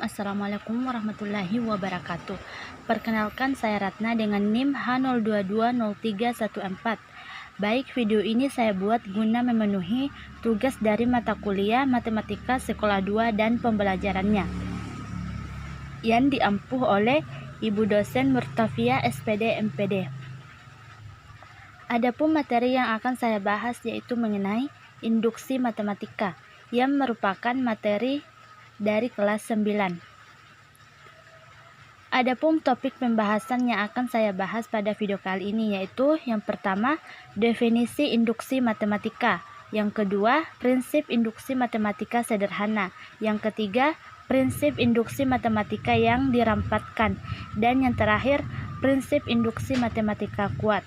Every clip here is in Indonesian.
Assalamualaikum warahmatullahi wabarakatuh. Perkenalkan, saya Ratna dengan NIM H02203114. Baik, video ini saya buat guna memenuhi tugas dari mata kuliah Matematika Sekolah 2 dan pembelajarannya yang diampuh oleh Ibu dosen Murtafia SPD MPD. Adapun materi yang akan saya bahas yaitu mengenai induksi matematika yang merupakan materi dari kelas 9. Adapun topik pembahasan yang akan saya bahas pada video kali ini yaitu yang pertama, definisi induksi matematika, yang kedua, prinsip induksi matematika sederhana, yang ketiga, prinsip induksi matematika yang dirampatkan, dan yang terakhir, prinsip induksi matematika kuat.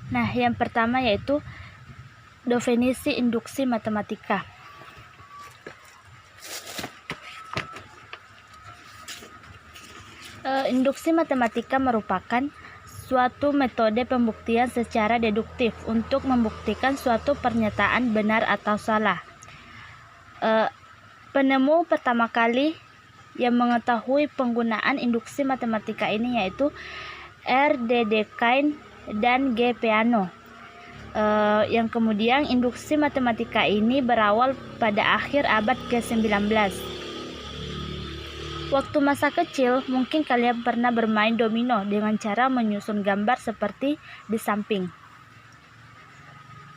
Nah, yang pertama yaitu definisi induksi matematika. Induksi matematika merupakan suatu metode pembuktian secara deduktif untuk membuktikan suatu pernyataan benar atau salah. Penemu pertama kali yang mengetahui penggunaan induksi matematika ini yaitu R. D. Durkheim dan G. Peano. Yang kemudian induksi matematika ini berawal pada akhir abad ke-19. Waktu masa kecil, mungkin kalian pernah bermain domino dengan cara menyusun gambar seperti di samping.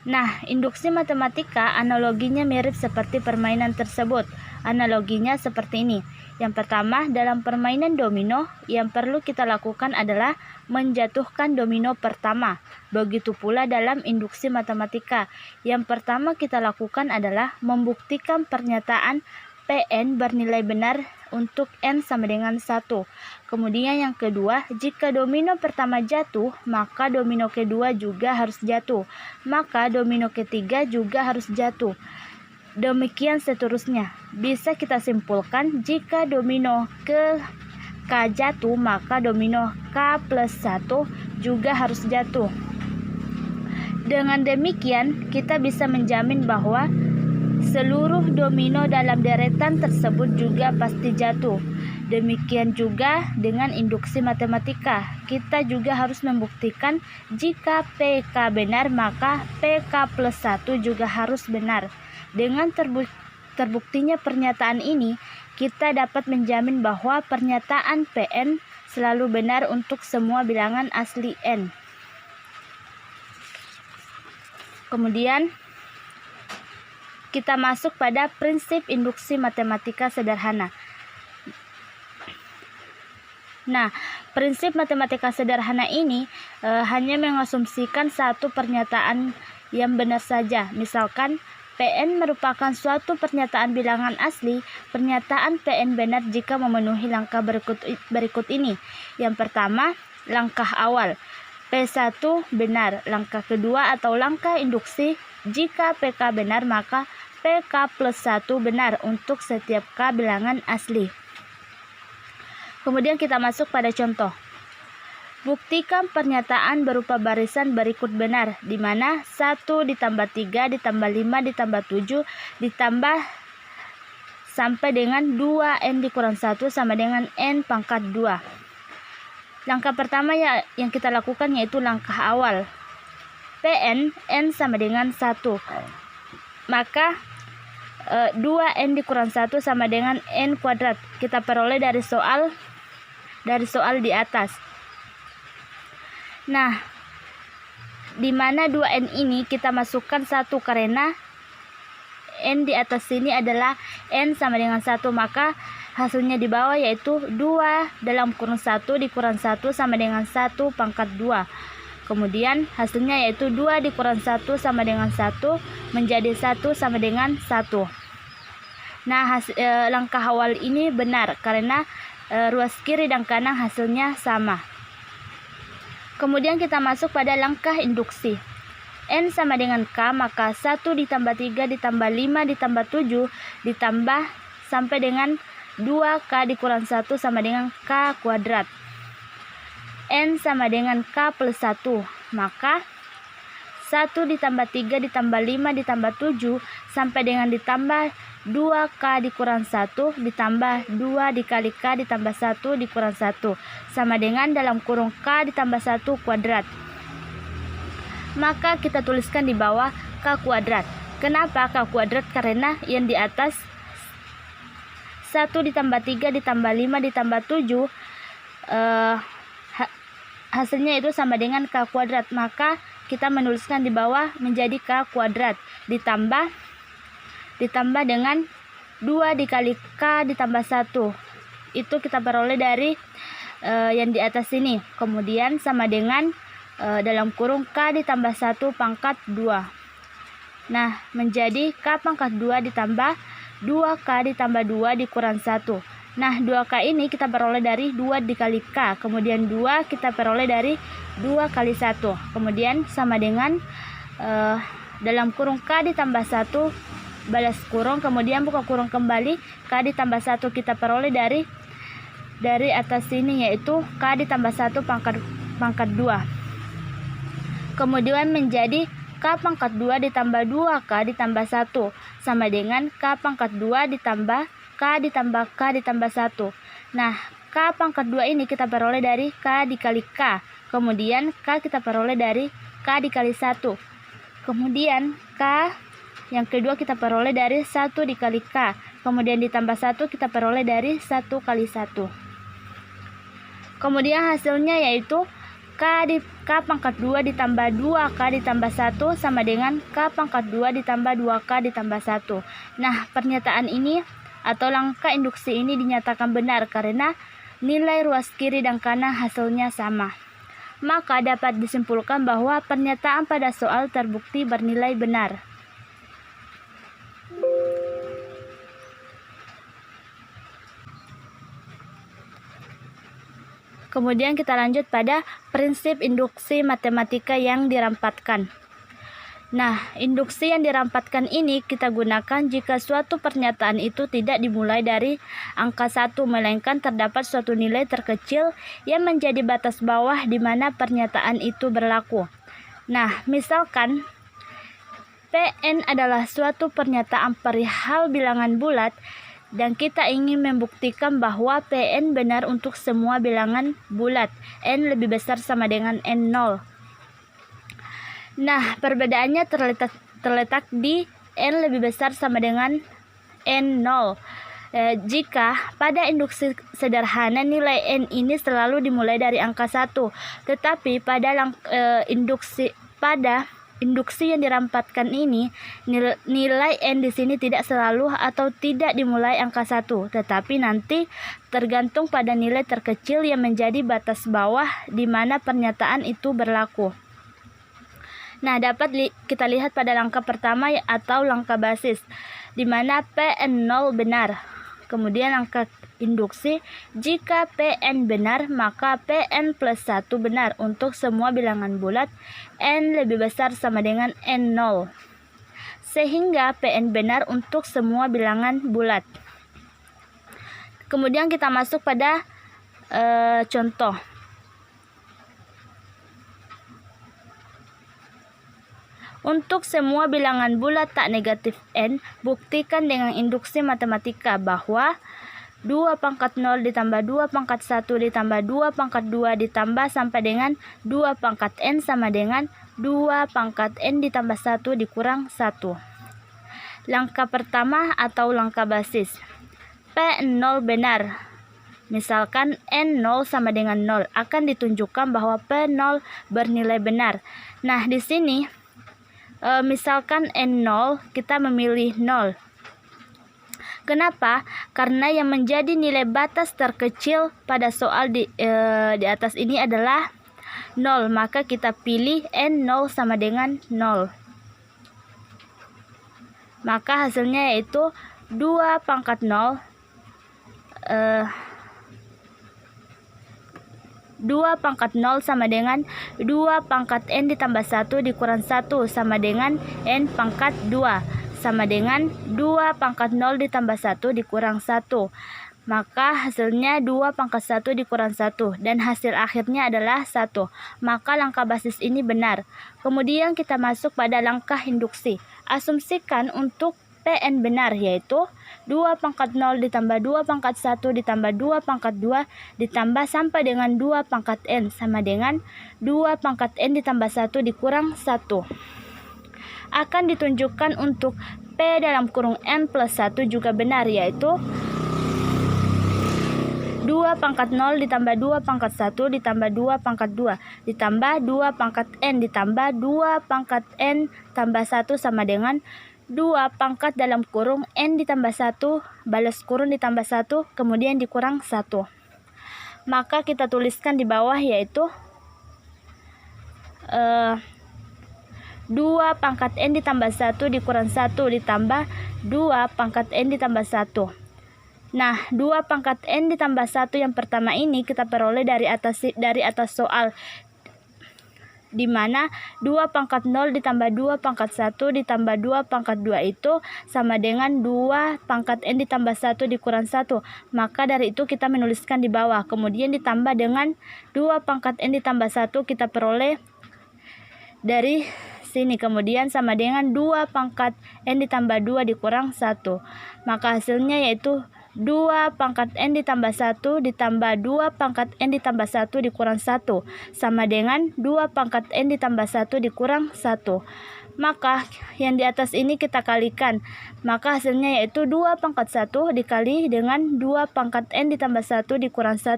Nah, induksi matematika analoginya mirip seperti permainan tersebut. Analoginya seperti ini. Yang pertama, dalam permainan domino, yang perlu kita lakukan adalah menjatuhkan domino pertama. Begitu pula dalam induksi matematika. Yang pertama kita lakukan adalah membuktikan pernyataan Pn bernilai benar untuk n sama dengan 1. Kemudian yang kedua, jika domino pertama jatuh, maka domino kedua juga harus jatuh. Maka domino ketiga juga harus jatuh. Demikian seterusnya. Bisa kita simpulkan, jika domino ke K jatuh, maka domino K plus 1 juga harus jatuh. Dengan demikian, kita bisa menjamin bahwa seluruh domino dalam deretan tersebut juga pasti jatuh. Demikian juga dengan induksi matematika. Kita juga harus membuktikan jika PK benar, maka PK plus 1 juga harus benar. Dengan terbuktinya pernyataan ini, kita dapat menjamin bahwa pernyataan Pn selalu benar untuk semua bilangan asli n. Kemudian kita masuk pada prinsip induksi matematika sederhana. Nah, prinsip matematika sederhana ini hanya mengasumsikan satu pernyataan yang benar saja. Misalkan, Pn merupakan suatu pernyataan bilangan asli. Pernyataan Pn benar jika memenuhi langkah berikut ini. Yang pertama, langkah awal. P1 benar. Langkah kedua atau langkah induksi, jika PK benar maka PK plus 1 benar untuk setiap K bilangan asli. Kemudian kita masuk pada contoh. Buktikan pernyataan berupa barisan berikut benar, di mana 1 ditambah 3 ditambah 5 ditambah 7 ditambah sampai dengan 2n dikurang 1 sama dengan n pangkat 2. Langkah pertama yang kita lakukan yaitu langkah awal. Pn, n sama dengan 1. Maka 2n dikurang 1 sama dengan n kuadrat. Kita peroleh dari soal di atas. Nah, di mana 2n ini kita masukkan 1 karena n di atas sini adalah n sama dengan 1, maka hasilnya di bawah yaitu 2 dalam kurung 1 dikurang 1 sama dengan 1 pangkat 2. Kemudian hasilnya yaitu 2 dikurang 1 sama dengan 1 menjadi 1 sama dengan 1. Nah, langkah awal ini benar karena ruas kiri dan kanan hasilnya sama. Kemudian kita masuk pada langkah induksi. N sama dengan K, maka 1 ditambah 3 ditambah 5 ditambah 7 ditambah sampai dengan 2K dikurang 1 sama dengan K kuadrat. N sama dengan K plus 1, maka 1 ditambah 3 ditambah 5 ditambah 7 sampai dengan ditambah 2K dikurang 1 ditambah 2 dikali K ditambah 1 dikurang 1 sama dengan dalam kurung K ditambah 1 kuadrat. Maka kita tuliskan di bawah K kuadrat. Kenapa K kuadrat? Karena yang di atas 1 ditambah 3 ditambah 5 ditambah 7 hasilnya itu sama dengan K kuadrat. Maka kita menuliskan di bawah menjadi K kuadrat ditambah dengan 2 dikali K ditambah 1. Itu kita peroleh dari yang di atas ini. Kemudian sama dengan dalam kurung K ditambah 1 pangkat 2. Nah, menjadi K pangkat 2 ditambah 2K ditambah 2 dikurang 1. Nah, 2K ini kita peroleh dari 2 dikali K. Kemudian 2 kita peroleh dari 2 kali 1. Kemudian sama dengan dalam kurung K ditambah 1 balas kurung. Kemudian buka kurung kembali. K ditambah 1 kita peroleh dari atas sini, yaitu K ditambah 1 pangkat 2. Kemudian menjadi K pangkat 2 ditambah 2K ditambah 1 sama dengan K pangkat 2 ditambah K ditambah K ditambah 1. Nah, K pangkat 2 ini kita peroleh dari K dikali K. Kemudian K kita peroleh dari K dikali 1. Kemudian K yang kedua kita peroleh dari 1 dikali K. Kemudian ditambah 1 kita peroleh dari 1 kali 1. Kemudian hasilnya yaitu K pangkat 2 ditambah 2K ditambah 1 sama dengan K pangkat 2 ditambah 2K ditambah 1. Nah, pernyataan ini atau langkah induksi ini dinyatakan benar karena nilai ruas kiri dan kanan hasilnya sama. Maka dapat disimpulkan bahwa pernyataan pada soal terbukti bernilai benar. Kemudian kita lanjut pada prinsip induksi matematika yang dirampatkan. Nah, induksi yang dirampatkan ini kita gunakan jika suatu pernyataan itu tidak dimulai dari angka 1, melainkan terdapat suatu nilai terkecil yang menjadi batas bawah di mana pernyataan itu berlaku. Nah, misalkan Pn adalah suatu pernyataan perihal bilangan bulat dan kita ingin membuktikan bahwa Pn benar untuk semua bilangan bulat, n lebih besar sama dengan n0. Nah, perbedaannya terletak di n lebih besar sama dengan n0. Jika pada induksi sederhana nilai n ini selalu dimulai dari angka 1, tetapi pada induksi yang dirampatkan ini nilai n di sini tidak selalu atau tidak dimulai angka 1, tetapi nanti tergantung pada nilai terkecil yang menjadi batas bawah di mana pernyataan itu berlaku. Nah, dapat kita lihat pada langkah pertama atau langkah basis, di mana Pn0 benar. Kemudian langkah induksi, jika Pn benar, maka Pn plus 1 benar untuk semua bilangan bulat, n lebih besar sama dengan n0. Sehingga Pn benar untuk semua bilangan bulat. Kemudian kita masuk pada contoh. Untuk semua bilangan bulat tak negatif n, buktikan dengan induksi matematika bahwa 2 pangkat 0 ditambah 2 pangkat 1 ditambah 2 pangkat 2 ditambah sampai dengan 2 pangkat n sama dengan 2 pangkat n ditambah 1 dikurang 1. Langkah pertama atau langkah basis. P0 benar. Misalkan n0 sama dengan 0, akan ditunjukkan bahwa P0 bernilai benar. Nah, di sini misalkan n0 kita memilih 0. Kenapa? Karena yang menjadi nilai batas terkecil pada soal di atas ini adalah 0, maka kita pilih n0 sama dengan 0. Maka hasilnya yaitu 2 pangkat 0 2 pangkat 0 sama dengan 2 pangkat n ditambah 1 dikurang 1 sama dengan n pangkat 2 sama dengan 2 pangkat 0 ditambah 1 dikurang 1. maka hasilnya 2 pangkat 1 dikurang 1, dan hasil akhirnya adalah 1. Maka langkah basis ini benar. Kemudian kita masuk pada langkah induksi. Asumsikan untuk Pn benar, yaitu 2 pangkat 0 ditambah 2 pangkat 1 ditambah 2 pangkat 2 ditambah sampai dengan 2 pangkat n sama dengan 2 pangkat n ditambah 1 dikurang 1. Akan ditunjukkan untuk P dalam kurung n plus 1 juga benar, yaitu 2 pangkat 0 ditambah 2 pangkat 1 ditambah 2 pangkat 2 ditambah 2 pangkat n ditambah 2 pangkat n tambah 1 sama dengan 2 pangkat dalam kurung n ditambah 1 balas kurung ditambah 1 kemudian dikurang 1. Maka kita tuliskan di bawah, yaitu 2 pangkat n ditambah 1 dikurang 1 ditambah 2 pangkat n ditambah 1. Nah, 2 pangkat n ditambah 1 yang pertama ini kita peroleh dari atas soal, di mana 2 pangkat 0 ditambah 2 pangkat 1 ditambah 2 pangkat 2 itu sama dengan 2 pangkat n ditambah 1 dikurang 1. Maka dari itu kita menuliskan di bawah, kemudian ditambah dengan 2 pangkat n ditambah 1 kita peroleh dari sini, kemudian sama dengan 2 pangkat n ditambah 2 dikurang 1. Maka hasilnya yaitu 2 pangkat n ditambah 1 ditambah 2 pangkat n ditambah 1 dikurang 1 sama dengan 2 pangkat n ditambah 1 dikurang 1. Maka yang di atas ini kita kalikan, maka hasilnya yaitu 2 pangkat 1 dikali dengan 2 pangkat n ditambah 1 dikurang 1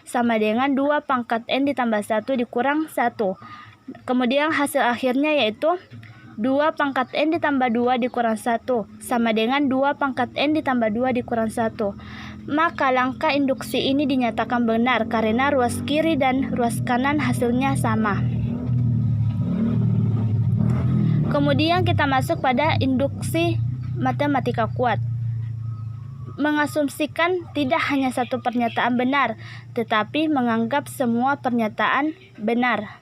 sama dengan 2 pangkat n ditambah 1 dikurang 1. Kemudian hasil akhirnya yaitu 2 pangkat n ditambah 2 dikurang 1 sama dengan 2 pangkat n ditambah 2 dikurang 1. Maka langkah induksi ini dinyatakan benar karena ruas kiri dan ruas kanan hasilnya sama. Kemudian kita masuk pada induksi matematika kuat. Mengasumsikan tidak hanya satu pernyataan benar, tetapi menganggap semua pernyataan benar.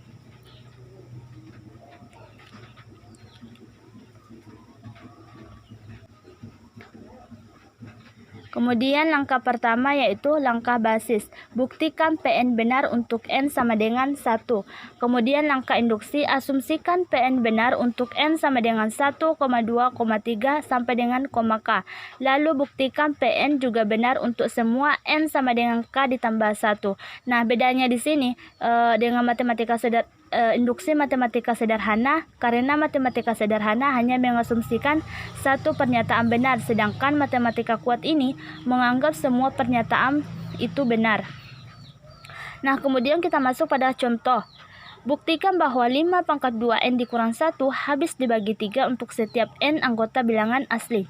Kemudian langkah pertama yaitu langkah basis. Buktikan Pn benar untuk n sama dengan 1. Kemudian langkah induksi, asumsikan Pn benar untuk n sama dengan 1, 2, 3 sampai dengan k. Lalu buktikan Pn juga benar untuk semua n sama dengan k ditambah 1. Nah, bedanya di sini dengan induksi matematika sederhana, karena matematika sederhana hanya mengasumsikan satu pernyataan benar, sedangkan matematika kuat ini menganggap semua pernyataan itu benar. Nah, kemudian kita masuk pada contoh. Buktikan bahwa 5 pangkat 2n dikurang 1 habis dibagi 3 untuk setiap n anggota bilangan asli.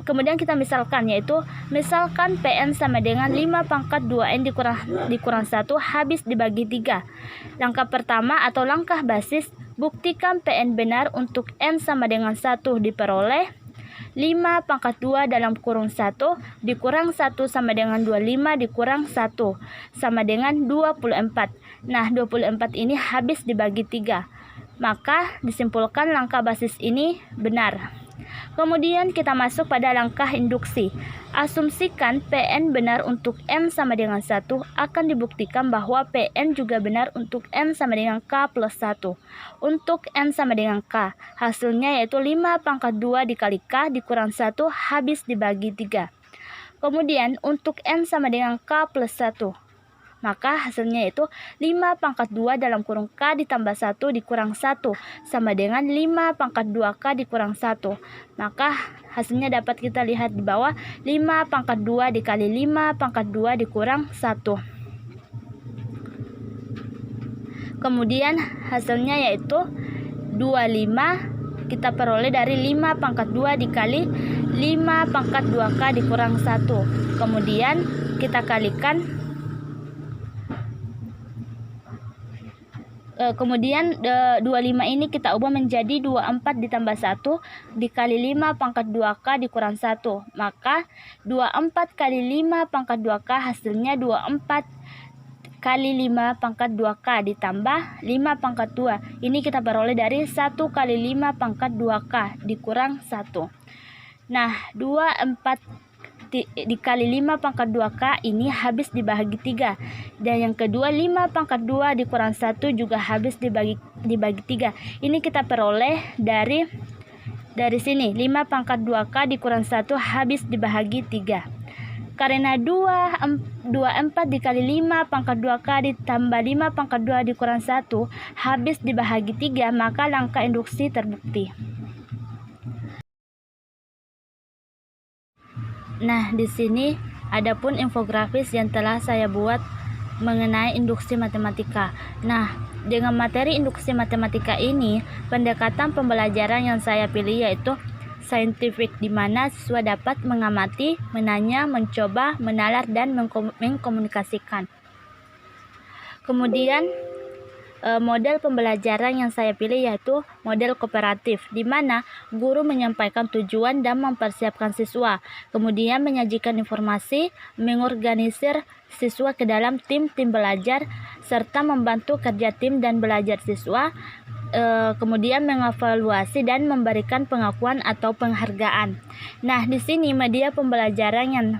Kemudian kita misalkan, yaitu misalkan Pn sama dengan 5 pangkat 2n dikurang 1 habis dibagi 3. Langkah pertama atau langkah basis, buktikan Pn benar untuk n sama dengan 1 diperoleh 5 pangkat 2 dalam kurung 1 dikurang 1 sama dengan 25 dikurang 1 sama dengan 24. Nah, 24 ini habis dibagi 3. Maka disimpulkan langkah basis ini benar. Kemudian kita masuk pada langkah induksi. Asumsikan Pn benar untuk n sama dengan 1, akan dibuktikan bahwa Pn juga benar untuk n sama dengan k plus 1. Untuk n sama dengan k, hasilnya yaitu 5 pangkat 2 dikali k dikurang 1 habis dibagi 3. Kemudian untuk n sama dengan k plus 1, maka hasilnya yaitu 5 pangkat 2 dalam kurung k ditambah 1 dikurang 1 sama dengan 5 pangkat 2k dikurang 1. Maka hasilnya dapat kita lihat di bawah, 5 pangkat 2 dikali 5 pangkat 2 dikurang 1. Kemudian hasilnya yaitu 25 kita peroleh dari 5 pangkat 2 dikali 5 pangkat 2k dikurang 1. Kemudian kita kalikan. Kemudian 25 ini kita ubah menjadi 24 ditambah 1 dikali 5 pangkat 2k dikurang 1. Maka 24 kali 5 pangkat 2k hasilnya 24 kali 5 pangkat 2k ditambah 5 pangkat 2. Ini kita peroleh dari 1 kali 5 pangkat 2k dikurang 1. Nah, 24 dikali 5 pangkat 2K ini habis dibagi 3. Dan yang kedua 5 pangkat 2 dikurang 1 juga habis dibagi 3. Ini kita peroleh dari sini 5 pangkat 2K dikurang 1 habis dibagi 3. Karena 24 dikali 5 pangkat 2K ditambah 5 pangkat 2 dikurang 1 habis dibagi 3, maka langkah induksi terbukti. Nah, di sini adapun infografis yang telah saya buat mengenai induksi matematika. Nah, dengan materi induksi matematika ini, pendekatan pembelajaran yang saya pilih yaitu saintifik, di mana siswa dapat mengamati, menanya, mencoba, menalar, dan mengkomunikasikan. Kemudian model pembelajaran yang saya pilih yaitu model kooperatif, di mana guru menyampaikan tujuan dan mempersiapkan siswa, kemudian menyajikan informasi, mengorganisir siswa ke dalam tim-tim belajar, serta membantu kerja tim dan belajar siswa, kemudian mengevaluasi dan memberikan pengakuan atau penghargaan. Nah, di sini media pembelajaran yang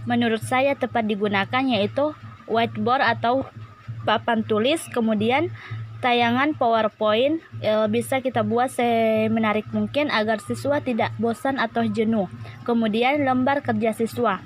menurut saya tepat digunakan yaitu whiteboard atau papan tulis, kemudian tayangan PowerPoint bisa kita buat semenarik mungkin agar siswa tidak bosan atau jenuh. Kemudian lembar kerja siswa.